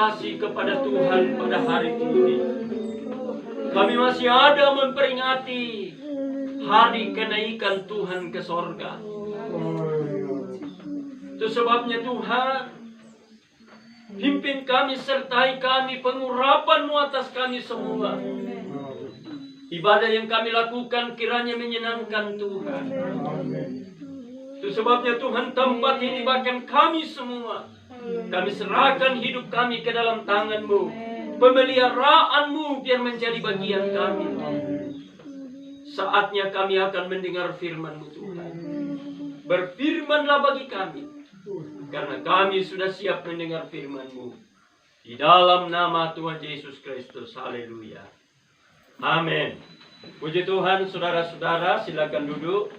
kasih kepada Tuhan pada hari ini. Kami masih ada memperingati hari kenaikan Tuhan ke sorga. Itu sebabnya Tuhan, pimpin kami, sertai kami, pengurapan-Mu atas kami semua. Ibadah yang kami lakukan kiranya menyenangkan Tuhan. Itu sebabnya Tuhan, tempat ini bahkan kami semua, kami serahkan hidup kami ke dalam tangan-Mu. Pemeliharaan-Mu biar menjadi bagian kami. Saatnya kami akan mendengar firman-Mu Tuhan. Berfirmanlah bagi kami, karena kami sudah siap mendengar firman-Mu. Di dalam nama Tuhan Yesus Kristus. Haleluya. Amin. Puji Tuhan, saudara-saudara, silakan duduk.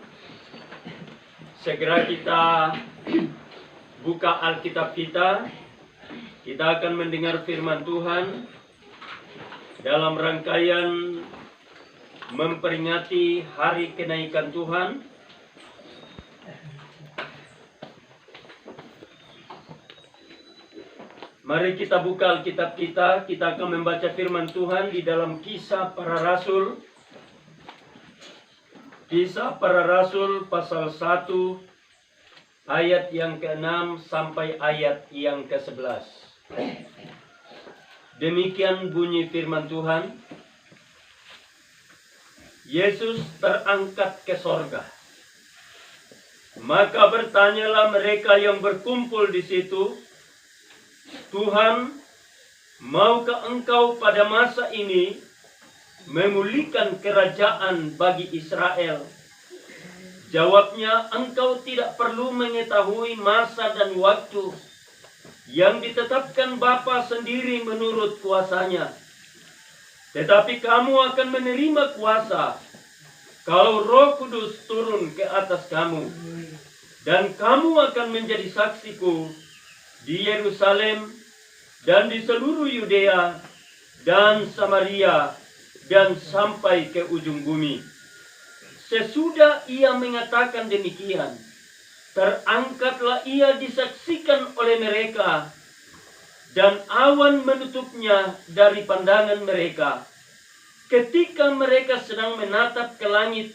Segera kita buka Alkitab kita. Kita akan mendengar firman Tuhan dalam rangkaian memperingati hari kenaikan Tuhan. Mari kita buka Alkitab kita. Kita akan membaca firman Tuhan di dalam Kisah Para Rasul. Kisah Para Rasul pasal 1 ayat yang ke-6 sampai ayat yang ke-11. Demikian bunyi firman Tuhan. Yesus terangkat ke sorga. Maka bertanyalah mereka yang berkumpul di situ, Tuhan, maukah Engkau pada masa ini memulihkan kerajaan bagi Israel? Jawabnya, Engkau tidak perlu mengetahui masa dan waktu yang ditetapkan Bapa sendiri menurut kuasanya. Tetapi kamu akan menerima kuasa kalau Roh Kudus turun ke atas kamu. Dan kamu akan menjadi saksiku di Yerusalem dan di seluruh Yudea dan Samaria dan sampai ke ujung bumi. Sesudah ia mengatakan demikian, terangkatlah ia disaksikan oleh mereka, dan awan menutupnya dari pandangan mereka. Ketika mereka sedang menatap ke langit,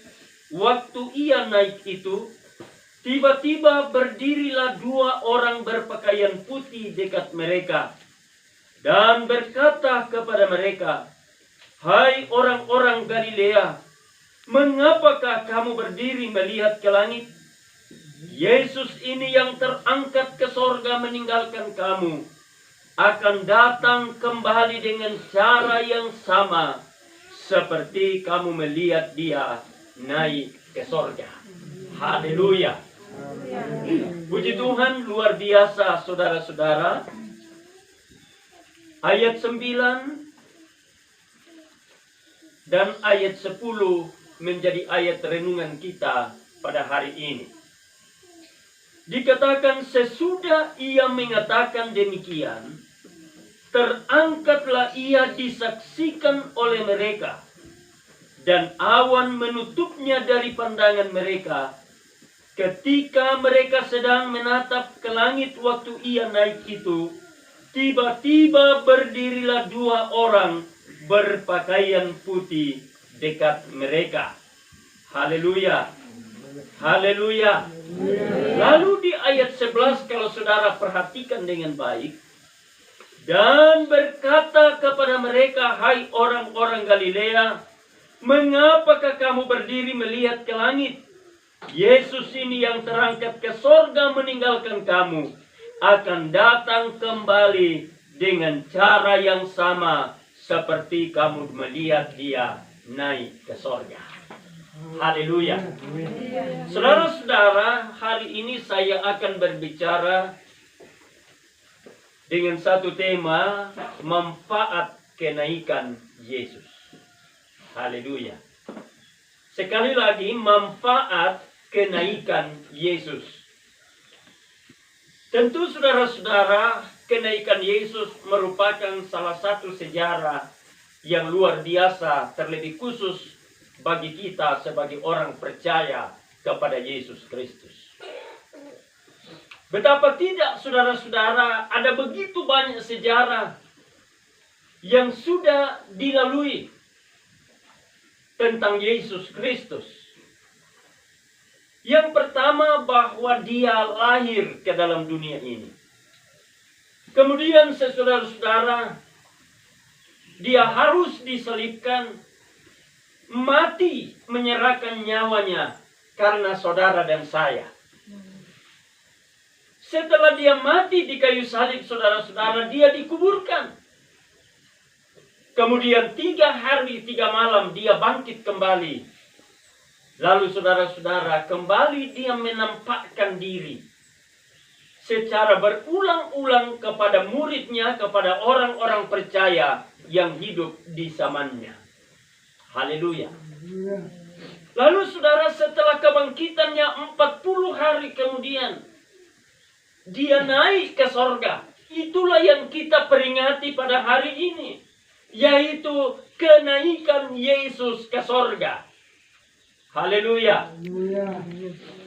waktu ia naik itu, tiba-tiba berdirilah 2 orang berpakaian putih dekat mereka, dan berkata kepada mereka, "Hai orang-orang Galilea, mengapakah kamu berdiri melihat ke langit? Yesus ini yang terangkat ke sorga meninggalkan kamu, akan datang kembali dengan cara yang sama seperti kamu melihat dia naik ke sorga." Haleluya. Puji Tuhan, luar biasa saudara-saudara. Ayat 9 dan ayat 10 menjadi ayat renungan kita pada hari ini. Dikatakan sesudah ia mengatakan demikian, terangkatlah ia disaksikan oleh mereka, dan awan menutupnya dari pandangan mereka. Ketika mereka sedang menatap ke langit waktu ia naik itu, tiba-tiba berdirilah 2 orang berpakaian putih dekat mereka. Haleluya. Haleluya. Lalu di ayat 11 kalau saudara perhatikan dengan baik, dan berkata kepada mereka, "Hai orang-orang Galilea, mengapakah kamu berdiri melihat ke langit? Yesus ini yang terangkat ke sorga meninggalkan kamu, akan datang kembali dengan cara yang sama seperti kamu melihat dia naik ke sorga." Haleluya. Saudara-saudara, hari ini saya akan berbicara dengan satu tema, manfaat kenaikan Yesus. Haleluya. Sekali lagi, manfaat kenaikan Yesus. Tentu saudara-saudara, kenaikan Yesus merupakan salah satu sejarah yang luar biasa, terlebih khusus bagi kita sebagai orang percaya kepada Yesus Kristus. Betapa tidak saudara-saudara, ada begitu banyak sejarah yang sudah dilalui tentang Yesus Kristus. Yang pertama, bahwa dia lahir ke dalam dunia ini. Kemudian saudara-saudara, dia harus disalibkan, mati, menyerahkan nyawanya karena saudara dan saya. Setelah dia mati di kayu salib, saudara-saudara, dia dikuburkan. Kemudian 3 hari 3 malam dia bangkit kembali. Lalu saudara-saudara, kembali dia menampakkan diri secara berulang-ulang kepada muridnya, kepada orang-orang percaya yang hidup di zamannya. Haleluya. Lalu saudara, setelah kebangkitannya 40 hari kemudian, dia naik ke sorga. Itulah yang kita peringati pada hari ini, yaitu kenaikan Yesus ke sorga. Haleluya.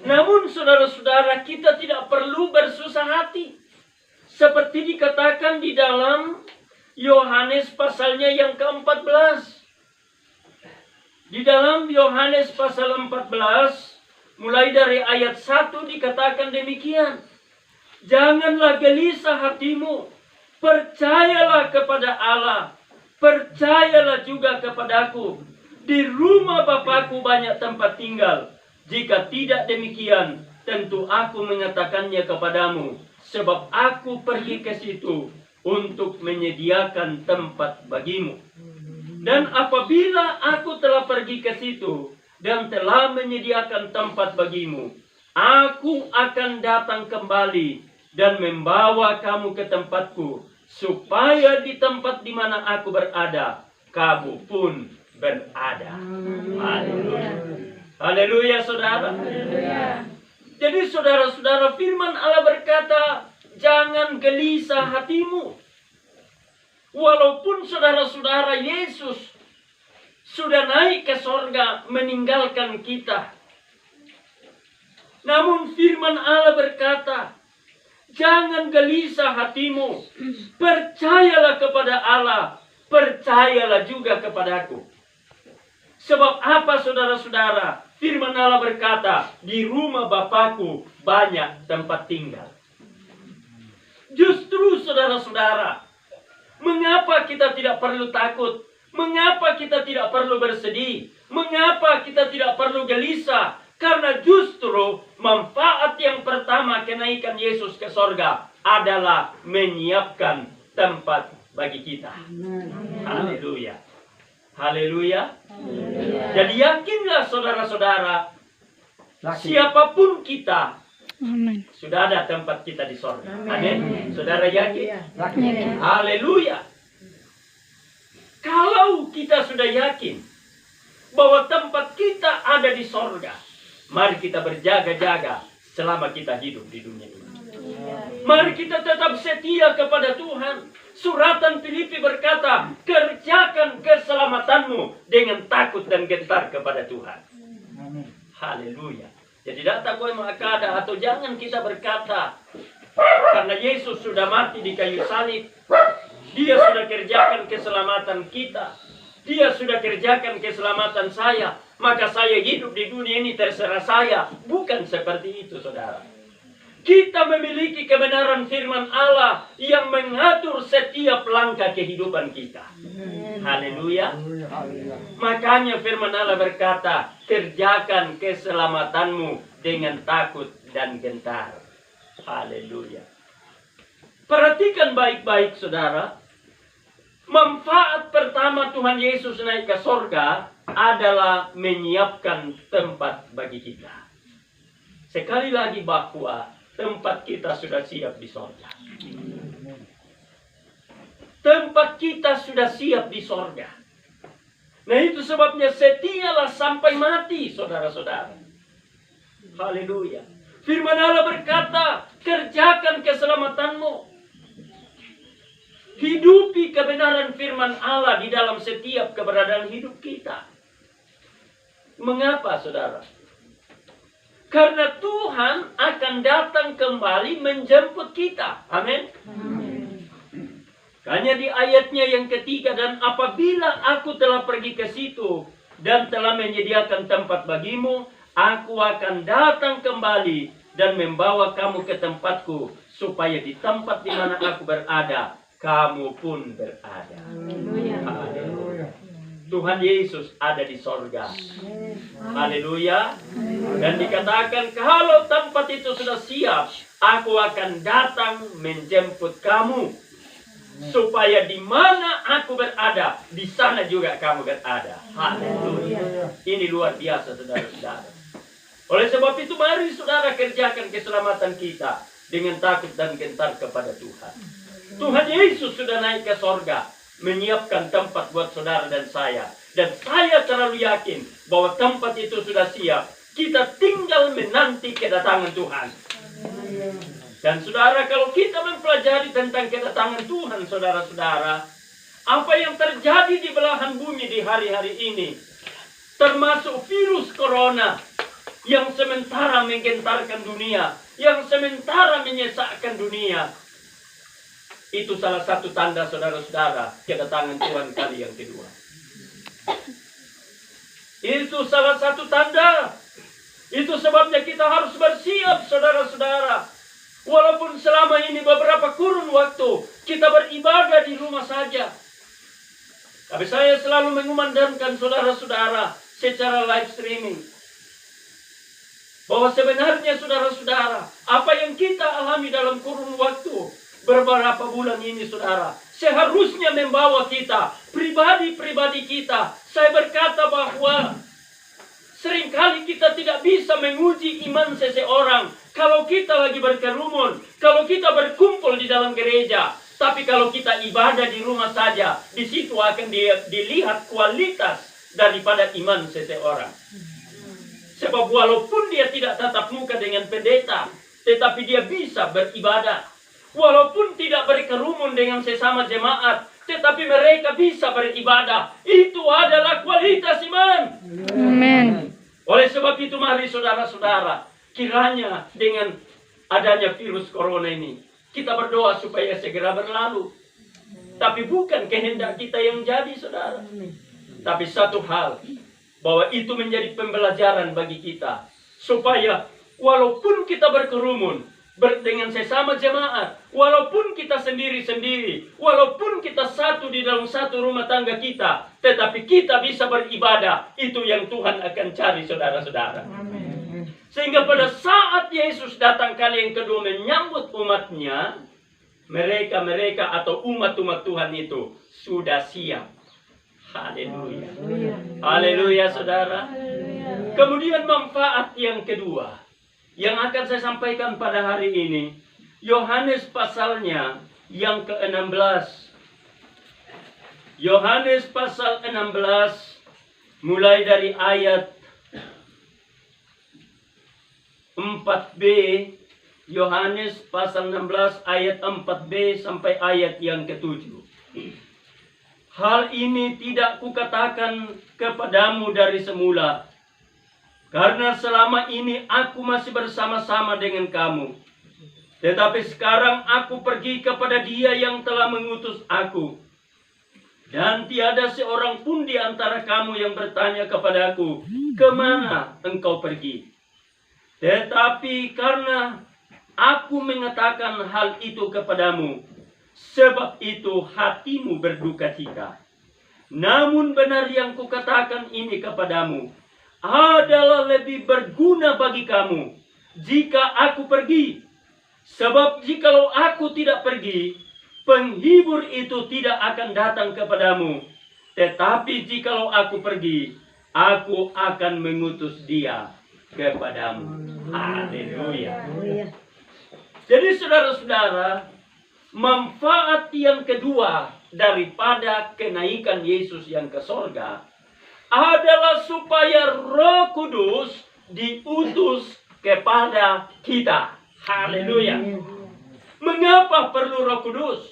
Namun saudara-saudara, kita tidak perlu bersusah hati. Seperti dikatakan di dalam Yohanes pasalnya yang ke-14. Di dalam Yohanes pasal 14, mulai dari ayat 1 dikatakan demikian. Janganlah gelisah hatimu, percayalah kepada Allah, percayalah juga kepadaku. Di rumah Bapakku banyak tempat tinggal. Jika tidak demikian, tentu aku mengatakannya kepadamu. Sebab aku pergi ke situ untuk menyediakan tempat bagimu. Dan apabila aku telah pergi ke situ dan telah menyediakan tempat bagimu, aku akan datang kembali dan membawa kamu ke tempatku, supaya di tempat di mana aku berada, kamu pun berada. Haleluya. Haleluya, saudara. Haleluya. Jadi saudara-saudara, firman Allah berkata, jangan gelisah hatimu. Walaupun saudara-saudara, Yesus sudah naik ke sorga meninggalkan kita, namun firman Allah berkata, jangan gelisah hatimu, percayalah kepada Allah, percayalah juga kepadaku. Sebab apa saudara-saudara? Firman Allah berkata, di rumah Bapakku banyak tempat tinggal. Justru saudara-saudara, mengapa kita tidak perlu takut? Mengapa kita tidak perlu bersedih? Mengapa kita tidak perlu gelisah? Karena justru manfaat yang pertama kenaikan Yesus ke sorga adalah menyiapkan tempat bagi kita. Haleluya. Haleluya. Jadi yakinlah saudara-saudara, siapapun kita, sudah ada tempat kita di sorga. Amin. Saudara yakin? Haleluya. Kalau kita sudah yakin bahwa tempat kita ada di sorga, mari kita berjaga-jaga selama kita hidup di dunia ini. Mari kita tetap setia kepada Tuhan. Suratan Filipi berkata, kerjakan keselamatanmu dengan takut dan gentar kepada Tuhan. Haleluya. Jadi datang kau makada, atau jangan kita berkata, karena Yesus sudah mati di kayu salib, Dia sudah kerjakan keselamatan kita, Dia sudah kerjakan keselamatan saya, maka saya hidup di dunia ini terserah saya. Bukan seperti itu, saudara. Kita memiliki kebenaran firman Allah yang mengatur setiap langkah kehidupan kita. Haleluya. Makanya firman Allah berkata, kerjakan keselamatanmu dengan takut dan gentar. Haleluya. Perhatikan baik-baik, saudara. Manfaat pertama Tuhan Yesus naik ke sorga adalah menyiapkan tempat bagi kita. Sekali lagi bahwa tempat kita sudah siap di sorga. Tempat kita sudah siap di sorga. Nah itu sebabnya setialah sampai mati, saudara-saudara. Haleluya. Firman Allah berkata, kerjakan keselamatanmu. Hidupi kebenaran firman Allah di dalam setiap keberadaan hidup kita. Mengapa, saudara? Karena Tuhan akan datang kembali menjemput kita. Amin. Hanya di ayatnya yang ketiga, dan apabila aku telah pergi ke situ dan telah menyediakan tempat bagimu, aku akan datang kembali dan membawa kamu ke tempatku, supaya di tempat di mana aku berada, kamu pun berada. Haleluya. Tuhan Yesus ada di sorga. Haleluya. Dan dikatakan, kalau tempat itu sudah siap, aku akan datang menjemput kamu, supaya di mana aku berada, di sana juga kamu berada. Haleluya. Ini luar biasa, saudara-saudara. Oleh sebab itu, mari saudara kerjakan keselamatan kita dengan takut dan gentar kepada Tuhan. Tuhan Yesus sudah naik ke sorga, menyiapkan tempat buat saudara dan saya. Dan saya terlalu yakin bahwa tempat itu sudah siap. Kita tinggal menanti kedatangan Tuhan. Dan saudara, kalau kita mempelajari tentang kedatangan Tuhan, saudara-saudara, apa yang terjadi di belahan bumi di hari-hari ini, termasuk virus corona, yang sementara menggentarkan dunia, yang sementara menyesakkan dunia, itu salah satu tanda, saudara-saudara, kedatangan Tuhan kali yang kedua. Itu salah satu tanda. Itu sebabnya kita harus bersiap, saudara-saudara. Walaupun selama ini beberapa kurun waktu kita beribadah di rumah saja, tapi saya selalu mengumandangkan saudara-saudara secara live streaming, bahwa sebenarnya saudara-saudara, apa yang kita alami dalam kurun waktu beberapa bulan ini, saudara, seharusnya membawa kita, pribadi-pribadi kita. Saya berkata bahwa seringkali kita tidak bisa menguji iman seseorang kalau kita lagi berkerumun, kalau kita berkumpul di dalam gereja. Tapi kalau kita ibadah di rumah saja, di situ akan dilihat kualitas daripada iman seseorang. Sebab walaupun dia tidak tatap muka dengan pendeta, tetapi dia bisa beribadah. Walaupun tidak berkerumun dengan sesama jemaat, tetapi mereka bisa beribadah. Itu adalah kualitas iman. Amin. Oleh sebab itu, mari saudara-saudara, kiranya dengan adanya virus corona ini, kita berdoa supaya segera berlalu. Tapi bukan kehendak kita yang jadi, saudara. Tapi satu hal, bahwa itu menjadi pembelajaran bagi kita. Supaya walaupun kita berkerumun dengan sesama jemaat, walaupun kita sendiri-sendiri, walaupun kita satu di dalam satu rumah tangga kita, tetapi kita bisa beribadah. Itu yang Tuhan akan cari, saudara-saudara. Sehingga pada saat Yesus datang kali yang kedua menyambut umatnya, mereka atau umat-umat Tuhan itu sudah siap. Haleluya. Haleluya, saudara. Kemudian manfaat yang kedua yang akan saya sampaikan pada hari ini, Yohanes pasalnya yang ke-16. Yohanes pasal 16 mulai dari ayat 4b. Yohanes pasal 16 ayat 4b sampai ayat yang ke-7. Hal ini tidak kukatakan kepadamu dari semula, karena selama ini aku masih bersama-sama dengan kamu. Tetapi sekarang aku pergi kepada Dia yang telah mengutus aku. Dan tiada seorang pun di antara kamu yang bertanya kepadaku, kemana engkau pergi? Tetapi karena aku mengatakan hal itu kepadamu, sebab itu hatimu berduka cita. Namun benar yang kukatakan ini kepadamu adalah lebih berguna bagi kamu jika aku pergi. Sebab jikalau aku tidak pergi, penghibur itu tidak akan datang kepadamu. Tetapi jikalau aku pergi, aku akan mengutus Dia kepadamu. Haleluya. Jadi saudara-saudara, manfaat yang kedua daripada kenaikan Yesus yang ke sorga adalah supaya Roh Kudus diutus kepada kita. Haleluya. Mengapa perlu Roh Kudus?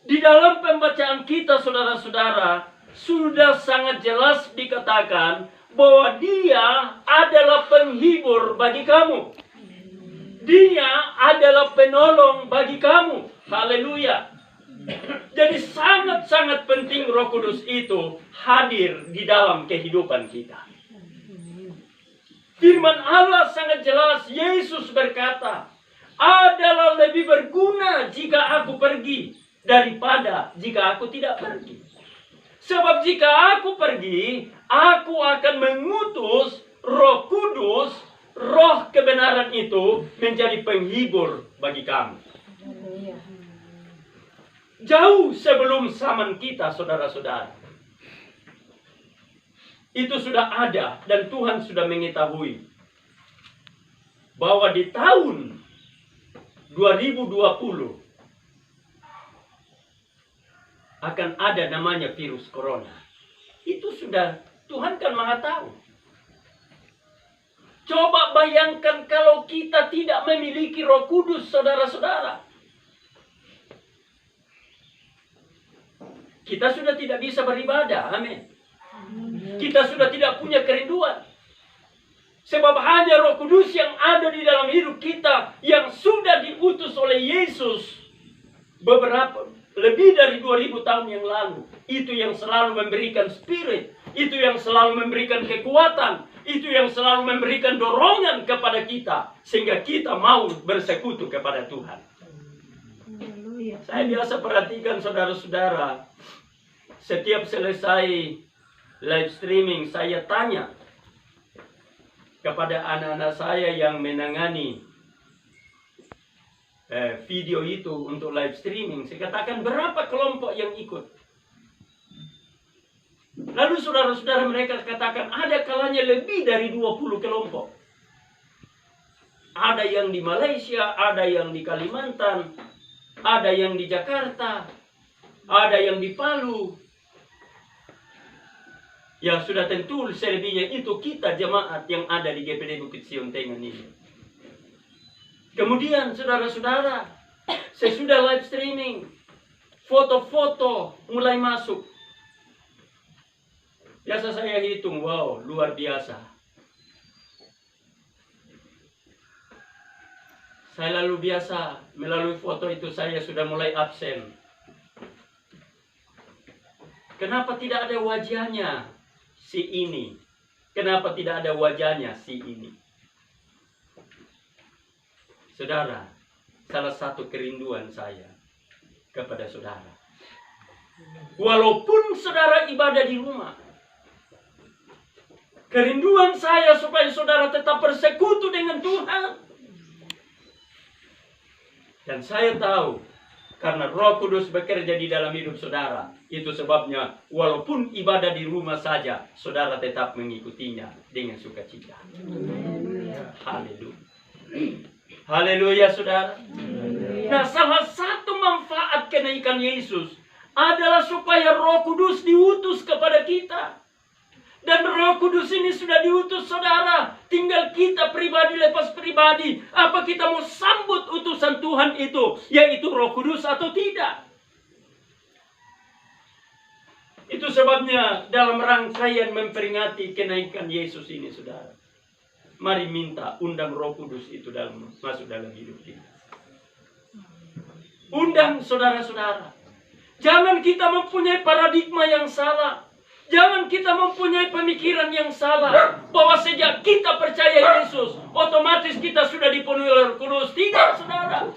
Di dalam pembacaan kita, saudara-saudara, sudah sangat jelas dikatakan bahwa Dia adalah penghibur bagi kamu. Dia adalah penolong bagi kamu. Haleluya. Jadi sangat-sangat penting Roh Kudus itu hadir di dalam kehidupan kita. Firman Allah sangat jelas. Yesus berkata, adalah lebih berguna jika aku pergi daripada jika aku tidak pergi. Sebab jika aku pergi, aku akan mengutus Roh Kudus, Roh kebenaran itu menjadi penghibur bagi kamu. Jauh sebelum zaman kita, saudara-saudara, itu sudah ada dan Tuhan sudah mengetahui bahwa di tahun 2020 akan ada namanya virus corona. Itu sudah Tuhan kan Maha tahu. Coba bayangkan kalau kita tidak memiliki Roh Kudus, saudara-saudara. Kita sudah tidak bisa beribadah, amin. Kita sudah tidak punya kerinduan. Sebab hanya Roh Kudus yang ada di dalam hidup kita, yang sudah diutus oleh Yesus lebih dari 2000 tahun yang lalu. Itu yang selalu memberikan spirit, itu yang selalu memberikan kekuatan, itu yang selalu memberikan dorongan kepada kita, sehingga kita mau bersekutu kepada Tuhan. Saya biasa perhatikan saudara-saudara, setiap selesai live streaming, saya tanya kepada anak-anak saya yang menangani video itu untuk live streaming. Saya katakan, berapa kelompok yang ikut? Lalu saudara-saudara mereka katakan, ada kalanya lebih dari 20 kelompok. Ada yang di Malaysia, ada yang di Kalimantan, ada yang di Jakarta, ada yang di Palu. Ya sudah tentu selebihnya itu kita jemaat yang ada di GPD Bukit Sion Tengan ini. Kemudian saudara-saudara, sesudah live streaming, foto-foto mulai masuk. Biasa saya hitung, wow, luar biasa. Saya lalu biasa, melalui foto itu saya sudah mulai absen. Kenapa tidak ada wajahnya si ini? Kenapa tidak ada wajahnya si ini? Saudara, salah satu kerinduan saya kepada saudara. Walaupun saudara ibadah di rumah, kerinduan saya supaya saudara tetap bersekutu dengan Tuhan. Dan saya tahu, karena Roh Kudus bekerja di dalam hidup saudara, itu sebabnya walaupun ibadah di rumah saja, saudara tetap mengikutinya dengan sukacita. Haleluya. Haleluya, saudara. Nah, salah satu manfaat kenaikan Yesus adalah supaya Roh Kudus diutus kepada kita. Dan Roh Kudus ini sudah diutus saudara. Tinggal kita pribadi lepas pribadi. Apa kita mau sambut utusan Tuhan itu, yaitu Roh Kudus atau tidak. Itu sebabnya dalam rangkaian memperingati kenaikan Yesus ini, saudara, mari minta undang Roh Kudus itu masuk dalam hidup kita. Undang saudara-saudara. Jangan kita mempunyai paradigma yang salah. Jangan kita mempunyai pemikiran yang salah bahwa sejak kita percaya Yesus, otomatis kita sudah dipenuhi oleh Roh Kudus. Tidak, saudara.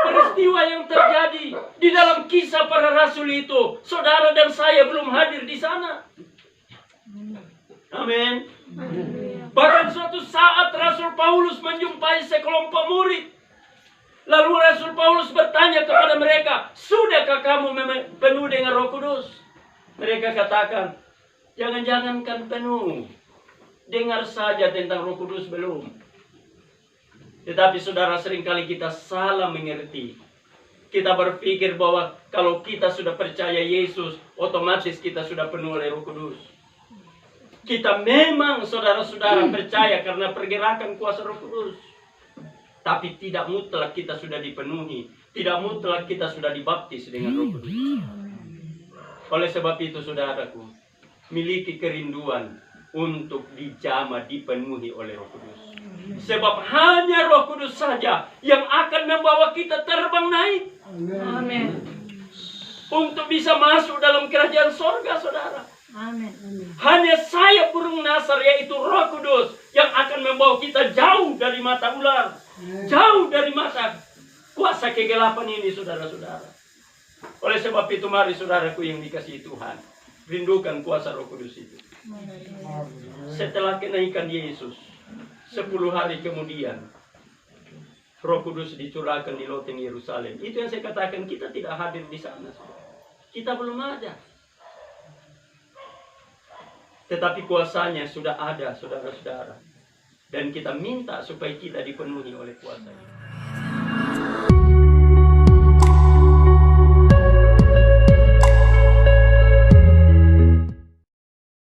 Peristiwa yang terjadi di dalam kisah para rasul itu, saudara dan saya belum hadir di sana. Amin. Bahkan suatu saat Rasul Paulus menjumpai sekelompok murid. Lalu Rasul Paulus bertanya kepada mereka, sudahkah kamu penuh dengan Roh Kudus? Mereka katakan, jangan-jangan kan penuh. Dengar saja tentang Roh Kudus belum. Tetapi saudara, seringkali kita salah mengerti. Kita berpikir bahwa kalau kita sudah percaya Yesus, otomatis kita sudah penuh oleh Roh Kudus. Kita memang saudara-saudara percaya karena pergerakan kuasa Roh Kudus. Tapi tidak mutlak kita sudah dipenuhi. Tidak mutlak kita sudah dibaptis dengan Roh Kudus. Oleh sebab itu saudaraku, miliki kerinduan untuk dijamah, dipenuhi oleh Roh Kudus. Sebab hanya Roh Kudus saja yang akan membawa kita terbang naik. Amin. Untuk bisa masuk dalam kerajaan sorga, saudara. Amin. Hanya sayap burung nasar, yaitu Roh Kudus, yang akan membawa kita jauh dari mata ular. Jauh dari mata kuasa kegelapan ini, saudara-saudara. Oleh sebab itu, mari saudaraku yang dikasihi Tuhan, rindukan kuasa Roh Kudus itu. Setelah kenaikan Yesus, 10 hari kemudian, Roh Kudus dicurahkan di loteng Yerusalem. Itu yang saya katakan, kita tidak hadir di sana. Kita belum ada. Tetapi kuasanya sudah ada, saudara-saudara. Dan kita minta supaya kita dipenuhi oleh kuasa itu.